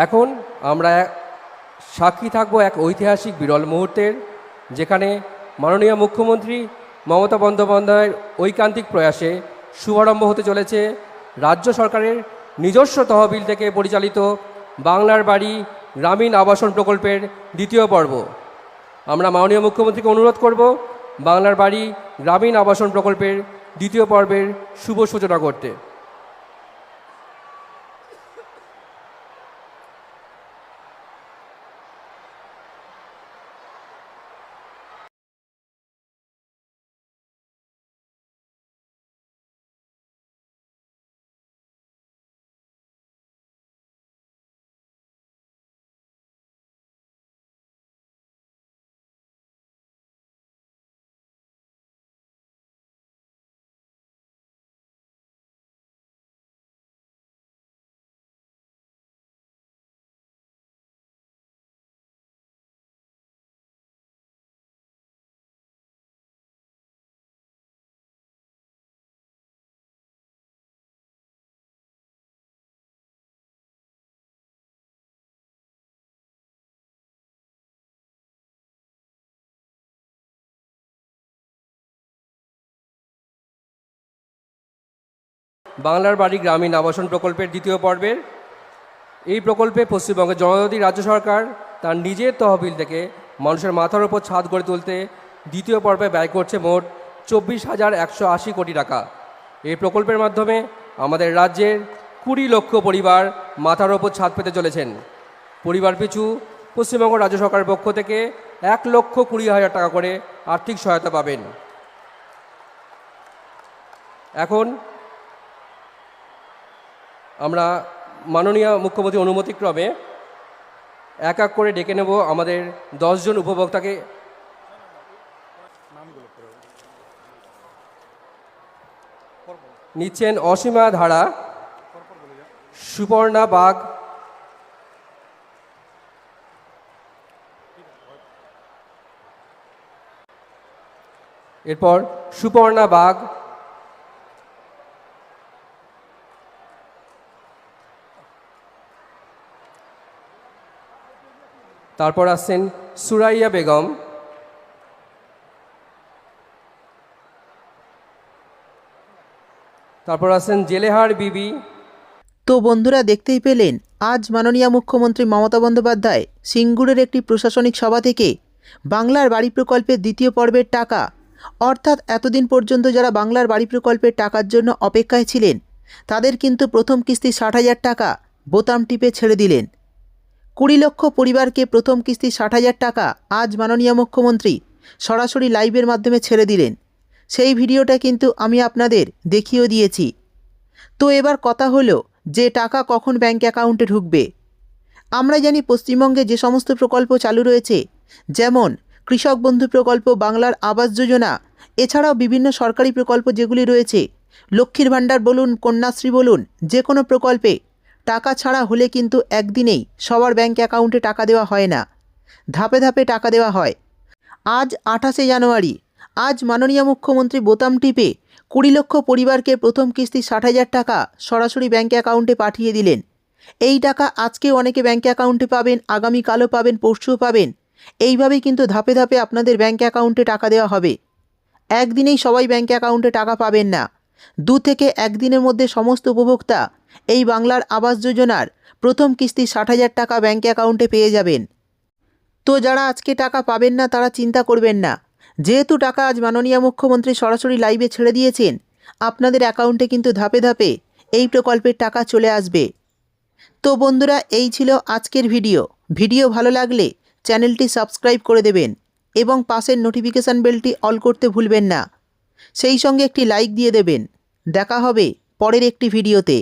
এখন আমরা সাক্ষী থাকব এক ঐতিহাসিক বিরল মুহূর্তের, যেখানে মাননীয় মুখ্যমন্ত্রী মমতা বন্দ্যোপাধ্যায়ের ঐকান্তিক প্রয়াসে শুভারম্ভ হতে চলেছে রাজ্য সরকারের নিজস্ব তহবিল থেকে পরিচালিত বাংলার বাড়ি গ্রামীণ আবাসন প্রকল্পের দ্বিতীয় পর্ব। আমরা মাননীয় মুখ্যমন্ত্রীকে অনুরোধ করব বাংলার বাড়ি গ্রামীণ আবাসন প্রকল্পের দ্বিতীয় পর্বের শুভ সূচনা করতে। বাংলার বাড়ি গ্রামীণ আবাসন প্রকল্পের দ্বিতীয় পর্বের এই প্রকল্পে পশ্চিমবঙ্গের জনজাতি রাজ্য সরকার তার নিজের তহবিল থেকে মানুষের মাথার ওপর ছাদ গড়ে তুলতে দ্বিতীয় পর্বে ব্যয় করছে মোট 24,180 কোটি টাকা। এই প্রকল্পের মাধ্যমে আমাদের রাজ্যের 20 লক্ষ পরিবার মাথার ওপর ছাদ পেতে চলেছেন। পরিবার পিছু পশ্চিমবঙ্গ রাজ্য সরকারের পক্ষ থেকে 1,20,000 টাকা করে আর্থিক সহায়তা পাবেন। এখন আমরা মাননীয় মুখ্যমন্ত্রীর অনুমতিক্রমে এক এক করে ডেকে নেব আমাদের 10 জন উপভোক্তাকে। নিচ্ছেন অসীমা ধারা, সুপর্ণা বাগ, এরপর সুপর্ণা বাগ, তারপর আসছেন সুরাইয়া বেগম, তারপর আসছেন জেলেহার বিবি। তো বন্ধুরা, দেখতেই পেলেন আজ মাননীয় মুখ্যমন্ত্রী মমতা বন্দ্যোপাধ্যায় সিঙ্গুরের একটি প্রশাসনিক সভা থেকে বাংলার বাড়ি প্রকল্পের দ্বিতীয় পর্বের টাকা, অর্থাৎ এতদিন পর্যন্ত যারা বাংলার বাড়ি প্রকল্পের টাকার জন্য অপেক্ষায় ছিলেন তাদের কিন্তু প্রথম কিস্তি 60,000 টাকা বোতাম টিপে ছেড়ে দিলেন। 20 লক্ষ পরিবারকে প্রথম কিস্তি 60,000 টাকা আজ মাননীয় মুখ্যমন্ত্রী সরাসরি লাইভের মাধ্যমে ছেড়ে দিলেন। সেই ভিডিওটা কিন্তু আমি আপনাদের দেখিয়েও দিয়েছি। তো এবার কথা হলো যে টাকা কখন ব্যাঙ্ক অ্যাকাউন্টে ঢুকবে। আমরা জানি পশ্চিমবঙ্গে যে সমস্ত প্রকল্প চালু রয়েছে, যেমন কৃষক বন্ধু প্রকল্প, বাংলার আবাস যোজনা, এছাড়াও বিভিন্ন সরকারি প্রকল্প যেগুলি রয়েছে, লক্ষ্মীর ভাণ্ডার বলুন, কন্যাশ্রী বলুন, যে কোনো প্রকল্পে টাকা ছাড়া হলে কিন্তু একদিনেই সবার ব্যাঙ্ক অ্যাকাউন্টে টাকা দেওয়া হয় না, ধাপে ধাপে টাকা দেওয়া হয়। আজ 28শে জানুয়ারি, আজ মাননীয় মুখ্যমন্ত্রী বোতাম টিপে 20 লক্ষ পরিবারকে প্রথম কিস্তি 60,000 টাকা সরাসরি ব্যাঙ্ক অ্যাকাউন্টে পাঠিয়ে দিলেন। এই টাকা আজকে অনেকে ব্যাঙ্ক অ্যাকাউন্টে পাবেন, আগামীকালও পাবেন, পরশুও পাবেন। এইভাবেই কিন্তু ধাপে ধাপে আপনাদের ব্যাঙ্ক অ্যাকাউন্টে টাকা দেওয়া হবে। একদিনেই সবাই ব্যাঙ্ক অ্যাকাউন্টে টাকা পাবেন না। 2 থেকে 1 দিনের মধ্যে সমস্ত উপভোক্তা এই বাংলার আবাস যোজনার প্রথম কিস্তি 60,000 টাকা ব্যাঙ্ক অ্যাকাউন্টে পেয়ে যাবেন। তো যারা আজকে টাকা পাবেন না তারা চিন্তা করবেন না, যেহেতু টাকা আজ মাননীয় মুখ্যমন্ত্রী সরাসরি লাইভে ছেড়ে দিয়েছেন, আপনাদের অ্যাকাউন্টে কিন্তু ধাপে ধাপে এই প্রকল্পের টাকা চলে আসবে। তো বন্ধুরা, এই ছিল আজকের ভিডিও ভালো লাগলে চ্যানেলটি সাবস্ক্রাইব করে দেবেন এবং পাশের নোটিফিকেশান বেলটি অল করতে ভুলবেন না। সেই সঙ্গে একটি লাইক দিয়ে দেবেন। দেখা হবে পরের একটি ভিডিওতে।